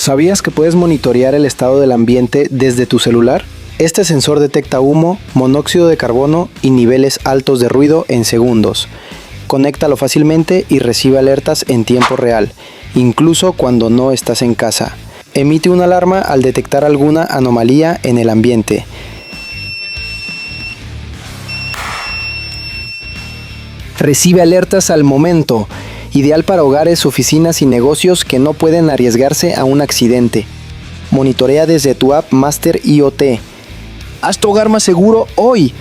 ¿Sabías que puedes monitorear el estado del ambiente desde tu celular? Este sensor detecta humo, monóxido de carbono y niveles altos de ruido en segundos. Conéctalo fácilmente y recibe alertas en tiempo real, incluso cuando no estás en casa. Emite una alarma al detectar alguna anomalía en el ambiente. Recibe alertas al momento, ideal para hogares, oficinas y negocios que no pueden arriesgarse a un accidente. Monitorea desde tu app Master IoT. Haz tu hogar más seguro hoy.